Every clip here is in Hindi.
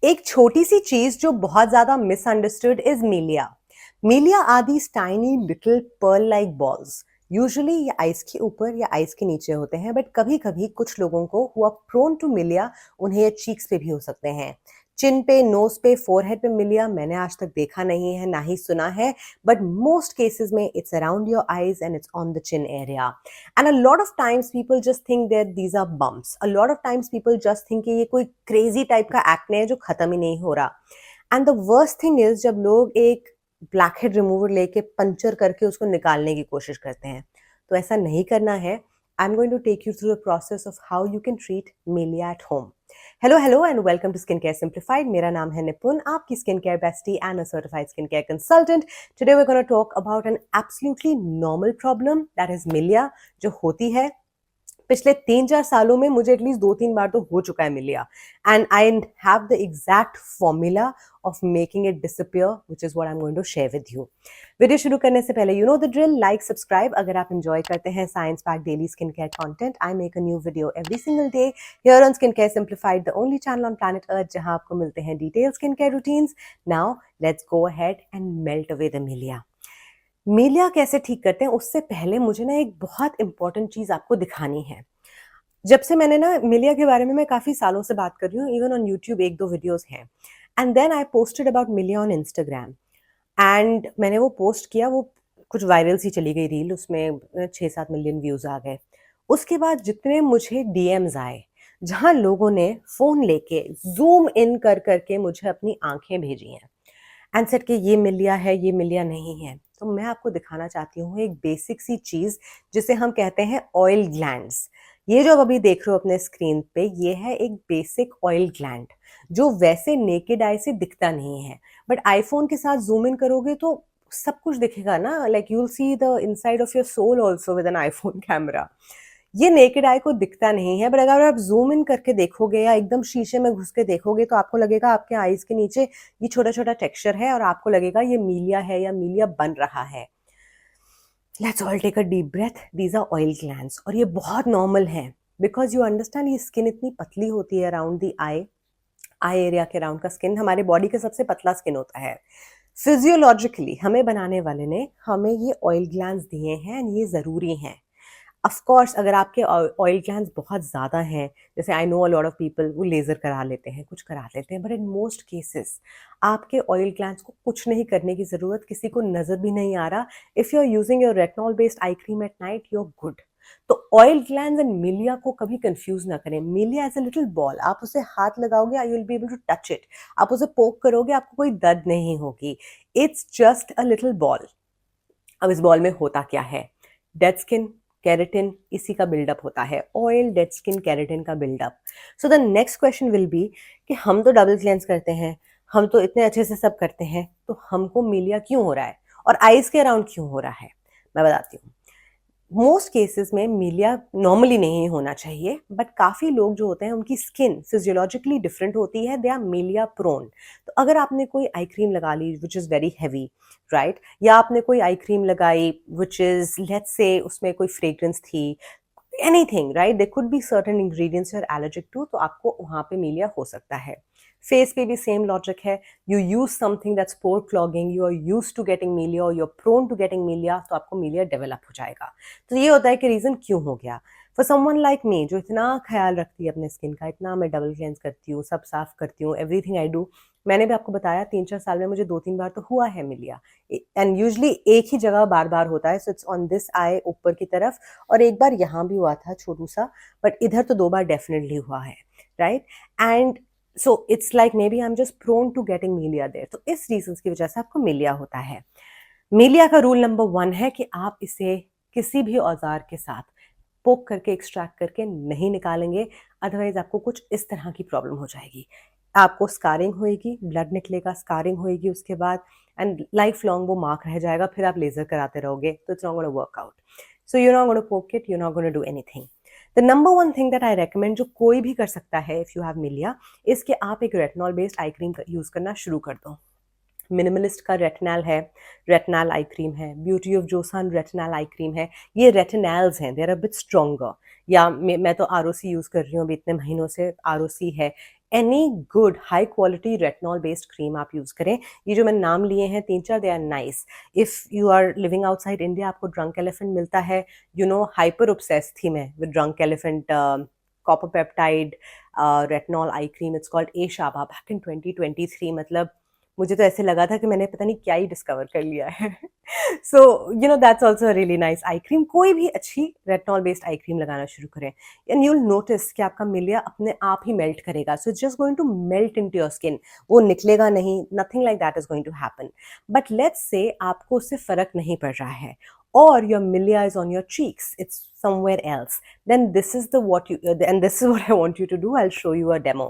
एक छोटी सी चीज जो बहुत ज्यादा misunderstood is milia. Milia are these tiny little pearl like balls. Usually ये आइस के ऊपर या आइस के नीचे होते हैं, बट कभी कभी कुछ लोगों को हु आर प्रोन टू मिलिया उन्हें ये चीक्स पे भी हो सकते हैं। चिन पे, नोज पे, फोरहेड पे मिलिया मैंने आज तक देखा नहीं है, ना ही सुना है, बट मोस्ट केसेस में it's around your eyes and it's on the chin area. And a lot of times people just think that these are bumps. A lot of times people just think कि ये कोई crazy type का acne है जो खत्म ही नहीं हो रहा. And the worst thing is जब लोग एक blackhead remover लेके पंचर करके उसको निकालने की कोशिश करते हैं, तो ऐसा नहीं करना है. I'm going to take you through the process of how you can treat Milia at home. Hello and welcome to Skincare Simplified. मेरा नाम है निपुन, आपकी skincare bestie and a certified skincare consultant. Today we're going to talk about an absolutely normal problem that is Milia, जो होती है पिछले 3-4 सालों में मुझे एटलीस्ट 2-3 बार तो हो चुका है milia, and I have the exact formula of making it disappear, which is what I am going to share with you. Video शुरू करने से पहले you know the drill, like, subscribe. अगर आप एंजॉय करते हैं science backed daily skin care content, I make a new video every single day here on skin care simplified, the only channel on planet earth जहां आपको मिलते हैं detail skin care routines. Now let's go ahead and melt away the मिलिया. मिलिया कैसे ठीक करते हैं उससे पहले मुझे ना एक बहुत इंपॉर्टेंट चीज आपको दिखानी है. जब से मैंने ना मिलिया के बारे में मैं काफी सालों से बात कर रही हूँ, इवन ऑन यूट्यूब 1-2 वीडियोस हैं, and then I posted about milia on Instagram. And मैंने वो पोस्ट किया, वो कुछ वायरल सी चली गई रील, उसमें 6-7 मिलियन व्यूज आ गए. उसके बाद जितने मुझे डीएम्स आए, जहां लोगों ने फोन लेके जूम इन कर करके मुझे अपनी आंखें भेजी हैं एंड सेड कि ये मिलिया है, ये मिलिया नहीं है, तो मैं आपको दिखाना चाहती हूँ एक बेसिक सी चीज जिसे हम कहते हैं ऑयल ग्लैंड्स. ये जो आप अभी देख रहे हो अपने स्क्रीन पे, ये है एक बेसिक ऑयल ग्लैंड जो वैसे नेकेड आई से दिखता नहीं है, बट आईफोन के साथ जूम इन करोगे तो सब कुछ दिखेगा ना. Like you will see the inside of your soul also with an iPhone camera. ये नेकेड आई को दिखता नहीं है, बट अगर आप जूम इन करके देखोगे या एकदम शीशे में घुस के देखोगे तो आपको लगेगा आपके आईज के नीचे ये छोटा छोटा टेक्सचर है और आपको लगेगा ये मिलिया है या मिलिया बन रहा है. Let's all take a deep breath. These are oil glands और ये बहुत नॉर्मल है, बिकॉज यू अंडरस्टैंड ये स्किन इतनी पतली होती है around the eye, eye area के अराउंड का स्किन हमारे बॉडी का सबसे पतला स्किन होता है. फिजियोलॉजिकली हमें बनाने वाले ने हमें ये ऑयल ग्लैंड्स दिए हैं एंड ये ज़रूरी हैं. ऑफ कोर्स अगर आपके ऑयल ग्लैंड्स बहुत ज़्यादा हैं, जैसे I know a lot of people वो लेज़र करा लेते हैं, कुछ करा लेते हैं, बट इन मोस्ट केसेस आपके ऑयल ग्लैंड्स को कुछ नहीं करने की ज़रूरत, किसी को नज़र भी नहीं आ रहा. If you are using your retinol based eye cream at night, you are good. तो ऑयल ग्लैंड्स एंड मिलिया को कभी कंफ्यूज ना करें. मिलिया एज अ लिटिल बॉल, आप उसे हाथ लगाओगे, I will be able to touch it. आप उसे पोक करोगे, आपको कोई दर्द नहीं होगी. It's just a little ball. अब इस बॉल में होता क्या है? डेड स्किन, केराटिन, इसी का बिल्डअप होता है. ऑयल, डेड स्किन, केराटिन का buildup. So the next question will be कि हम तो डबल क्लेंस करते हैं, हम तो इतने अच्छे से सब करते हैं, तो हमको मिलिया क्यों हो रहा है और आइज के अराउंड क्यों हो रहा है? मैं बताती हूँ. मोस्ट केसेस में मिलिया नॉर्मली नहीं होना चाहिए, बट काफ़ी लोग जो होते हैं उनकी स्किन फिजियोलॉजिकली डिफरेंट होती है, दे आर मिलिया प्रोन. तो अगर आपने कोई आई क्रीम लगा ली which is very heavy, right, या आपने कोई आई क्रीम लगाई विच इज़ लेट्स से उसमें कोई फ्रेग्रेंस थी, anything, right, there could be certain ingredients you are allergic to, तो आपको वहाँ पे मिलिया हो सकता है. फेस पे भी सेम लॉजिक है. You use something that's pore clogging, you are use to getting milia और you are prone to getting milia, तो आपको मिलिया डेवलप हो जाएगा. तो ये होता है कि रीजन क्यों हो गया. फॉर समवन लाइक मी जो इतना ख्याल रखती है अपने स्किन का, इतना मैं डबल क्लेंस करती हूँ, सब साफ करती हूँ, एवरीथिंग आई डू. मैंने भी आपको बताया 3-4 साल में मुझे 2-3 बार तो हुआ है मिलिया, एंड यूजली एक ही जगह बार बार होता है. So it's on this I ऊपर की तरफ, और एक बार यहाँ भी हुआ था छोटू सा, बट इधर तो 2 बार डेफिनेटली हुआ है, right. And so it's like maybe I am just prone to getting milia there. तो इस रीजन की वजह से आपको मिलिया होता है. मिलिया का रूल नंबर 1 है कि आप इसे किसी भी औजार के साथ पोक करके एक्सट्रैक्ट करके नहीं निकालेंगे, अदरवाइज आपको कुछ इस तरह की प्रॉब्लम हो जाएगी. आपको स्कारिंग होएगी, ब्लड निकलेगा, स्कारिंग होएगी उसके बाद, एंड लाइफ लॉन्ग वो मार्क रह जाएगा. फिर आप लेजर कराते रहोगे तो it's not gonna work out. So you not gonna poke it, you not gonna do anything. The number 1 thing that I recommend, जो कोई भी कर सकता है if you have milia, is कि आप एक retinol based eye cream use करना शुरू कर दो. मिनिमलिस्ट का रेटिनॉल है, रेटिनॉल आई क्रीम है. Beauty of Joseon retinol eye cream है. ये रेटिनॉल्स हैं, they are a bit stronger. या मैं तो आरओसी यूज कर रही हूँ अभी इतने महीनों से, आरओसी है. Any good high quality retinol based cream आप यूज़ करें। ये जो मैंने नाम लिए हैं 3-4, they are nice. If you are living outside India, आपको ड्रंक एलिफेंट मिलता है, हाइपर ऑब्सेस्ड थी मैं with Drunk Elephant copper peptide retinol eye cream, it's called A-Shaba, back in 2023। मतलब मुझे तो ऐसे लगा था कि मैंने पता नहीं क्या ही डिस्कवर कर लिया है। So that's also really nice eye cream. कोई भी अच्छी रेटिनॉल बेस्ड आई क्रीम लगाना शुरू करें एंड यू विल नोटिस कि आपका मिलिया अपने आप ही मेल्ट करेगा। So it's just going to melt into your skin, वो निकलेगा नहीं, nothing like that is going to happen. But let's say आपको उससे फर्क नहीं पड़ रहा है or your milia is on your cheeks, it's somewhere else, then this is the what you and this is what I want you to do. I'll show you a demo.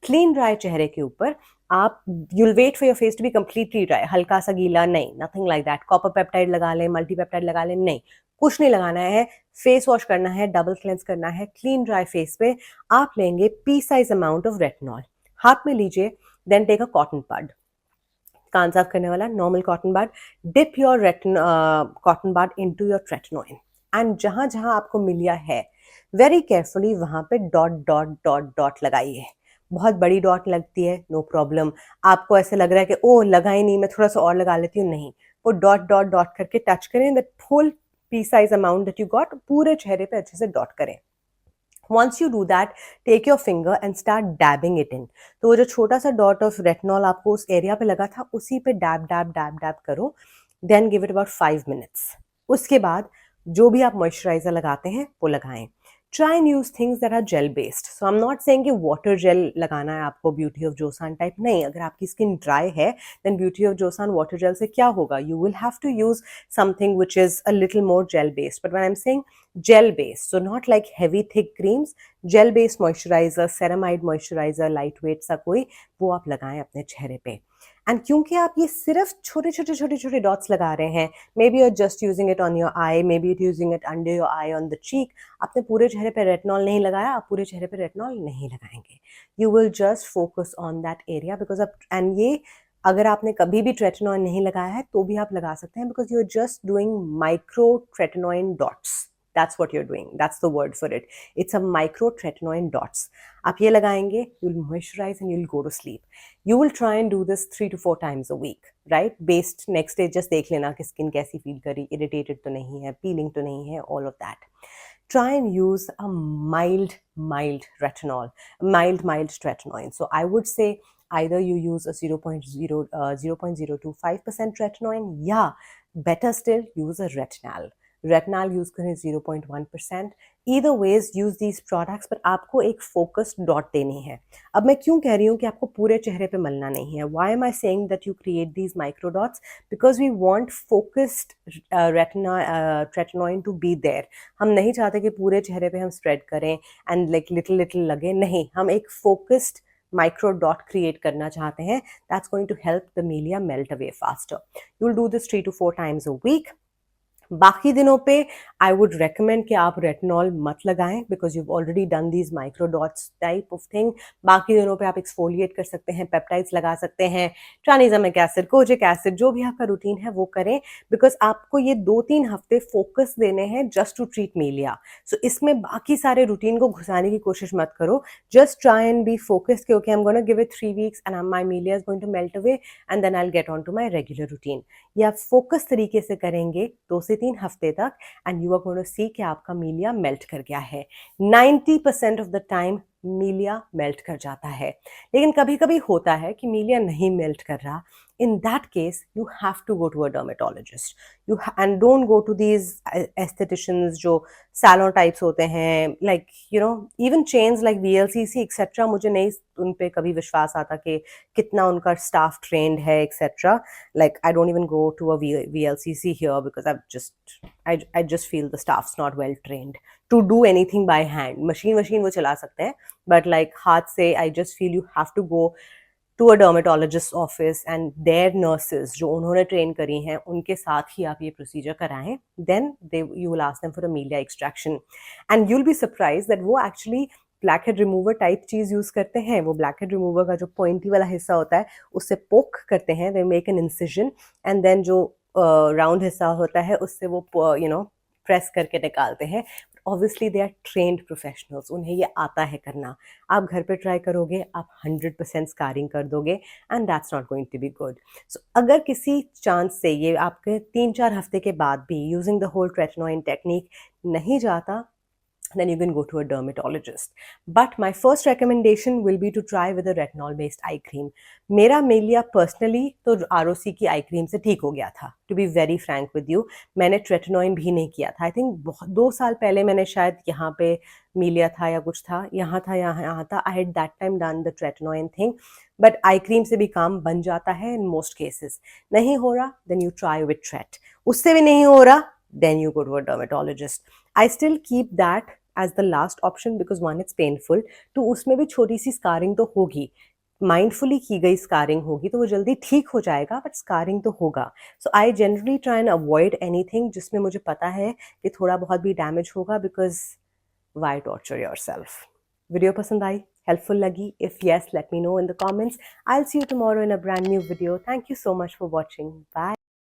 Clean dry चेहरे के ऊपर आप you'll wait for your face to be completely dry, हल्का सा गीला नहीं, nothing like that. Copper peptide लगा लें, मल्टी पेप्टाइड लगा लें, नहीं, कुछ नहीं लगाना है। फेस वॉश करना है, डबल क्लेंस करना है। क्लीन ड्राई फेस पे आप लेंगे pea size amount of retinol, हाथ में लीजिए, then take a cotton bud, कान साफ करने वाला normal cotton bud, dip your cotton bud into your tretinoin and जहां जहां आपको मिलिया है वेरी केयरफुली वहां पे डॉट डॉट डॉट डॉट लगाइए। बहुत बड़ी डॉट लगती है, नो प्रॉब्लम। आपको ऐसे लग रहा है कि ओ लगा ही नहीं, मैं थोड़ा सा और लगा लेती हूँ, नहीं, वो डॉट डॉट डॉट करके टच करें, that whole pea size amount that you got पूरे चेहरे पे अच्छे से डॉट करें। Once you do that, take your finger and start dabbing it in. तो वो जो छोटा सा डॉट ऑफ रेटिनॉल आपको उस एरिया पे लगा था, उसी पे डैब डैब डैब डैब करो, then give it about 5 minutes. उसके बाद जो भी आप मॉइस्चराइजर लगाते हैं वो लगाएं। Try and use things that are gel based. So I am not saying कि वाटर जेल लगाना है आपको ब्यूटी ऑफ जोसान टाइप, नहीं। अगर आपकी स्किन ड्राई है then Beauty of Joseon water gel से क्या होगा, you will have to use something which is a little more gel based. But when I am saying gel based, so not like heavy thick creams, gel based moisturizer, ceramide moisturizer, lightweight सा कोई, वो आप लगाएं अपने चेहरे पे। एंड क्योंकि आप ये सिर्फ छोटे छोटे छोटे छोटे डॉट्स लगा रहे हैं, maybe you are just using it on your eye, maybe it using it under your eye on the cheek, आपने पूरे चेहरे पे रेटिनॉल नहीं लगाया, आप पूरे चेहरे पे रेटिनॉल नहीं लगाएंगे। You will just focus on that area because अब, एंड ये अगर आपने कभी भी ट्रेटिनॉइन नहीं लगाया है तो भी आप लगा सकते हैं, because you are just doing micro tretinoin dots. That's what you're doing. That's the word for it. It's a micro tretinoin dots. आप ये लगाएंगे, you'll moisturize and you'll go to sleep. You will try and do this 3 to 4 times a week, right? Based next day just देख लेना कि skin कैसी feel करी, irritated तो नहीं है, peeling तो नहीं है, all of that. Try and use a mild retinol, mild tretinoin. So I would say either you use a 0.025% retinoin, या better still use a retinal. Retinol use करें 0.1%। Either ways use these products, पर आपको एक फोकस्ड डॉट देनी है। अब मैं क्यों कह रही हूँ कि आपको पूरे चेहरे पे मलना नहीं है, why am I saying that you create these micro dots, because we want focused tretinoin to be there. हम नहीं चाहते कि पूरे चेहरे पे हम स्प्रेड करें एंड लाइक लिटिल लिटिल लगे, नहीं, हम एक फोकस्ड माइक्रो डॉट क्रिएट करना चाहते हैं। That's going to help the milia melt away faster. You will do this 3 to 4 times a week. बाकी दिनों पे आई वुड रेकमेंड कि आप रेटिनॉल मत लगाएं, because you already done these micro dots type of thing. बाकी दिनों पे आप एक्सफोलिएट कर सकते हैं, पेप्टाइड्स लगा सकते हैं, ट्रानिजामिक एसिड, कोजिक एसिड, जो भी आपका रूटीन है वो करें, बिकॉज आपको ये 2-3 हफ्ते फोकस देने हैं जस्ट टू ट्रीट मिलिया। सो इसमें बाकी सारे रूटीन को घुसाने की कोशिश मत करो, just try and be focused कि okay I am gonna give it 3 weeks and my milia is going to melt away and then I will get on to my regular routine. ये आप फोकस तरीके से करेंगे 2 से 3 हफ्ते तक and you are going to see कि आपका मिलिया मेल्ट कर गया है। 90% of the time milia melt कर जाता है, लेकिन कभी कभी होता है कि मिलिया नहीं मेल्ट कर रहा। in that case you have to go to a dermatologist, and don't go to these aestheticians जो salon types होते हैं, like even chains like VLCC etc. मुझे नहीं उन पे कभी विश्वास आता कि कितना उनका staff trained है etc. Like I don't even go to a VLCC here because I just feel the staff's not well trained to do anything by hand. Machine वो चला सकते हैं, but like हाथ से I just feel you have to go to a dermatologist's office and their nurses जो उन्होंने ट्रेन करी हैं उनके साथ ही आप ये प्रोसीजर कराएं, then you will ask them for a milia extraction and you'll be surprised that वो actually ब्लैकहेड रिमूवर टाइप चीज़ यूज़ करते हैं। वो ब्लैकहेड रिमूवर का जो पॉइंटी वाला हिस्सा होता है उससे पोक करते हैं, they make an incision and then जो राउंड हिस्सा होता है उससे वो प्रेस करके निकालते हैं। Obviously they are trained professionals, उन्हें ये आता है करना. आप घर पे ट्राई करोगे, आप 100% स्कारिंग कर दोगे, and that's not going to be good. So अगर किसी चांस से ये आपके 3-4 हफ्ते के बाद भी यूजिंग द होल ट्रेटनॉइन टेक्निक नहीं जाता, then you can go to a dermatologist. But my first recommendation will be to try with a retinol based eye cream. मेरा मेलिया पर्सनली तो ROC की आई क्रीम से ठीक हो गया था, to be very frank with you. मैंने ट्रेटनॉइन भी नहीं किया था. आई थिंक 2 साल पहले मैंने शायद यहाँ पे मीलिया था या कुछ था, यहाँ था. I had that time done the tretinoin thing, but eye cream से भी काम बन जाता है इन मोस्ट केसेस. नहीं हो रहा, then you try with tret. उससे भी नहीं हो रहा, then you go to a dermatologist. I still keep that as the last option because one, it's painful. तो उसमें भी छोटी सी स्कारिंग तो होगी, माइंडफुली की गई स्कारिंग होगी तो वो जल्दी ठीक हो जाएगा, बट स्कारिंग तो होगा. So I generally try and avoid anything जिसमें मुझे पता है कि थोड़ा बहुत भी डैमेज होगा, because why torture yourself. Video पसंद आई, हेल्पफुल लगी? If yes, let me know in the comments. I'll see you tomorrow in a brand new video. Thank you so much for watching. Bye.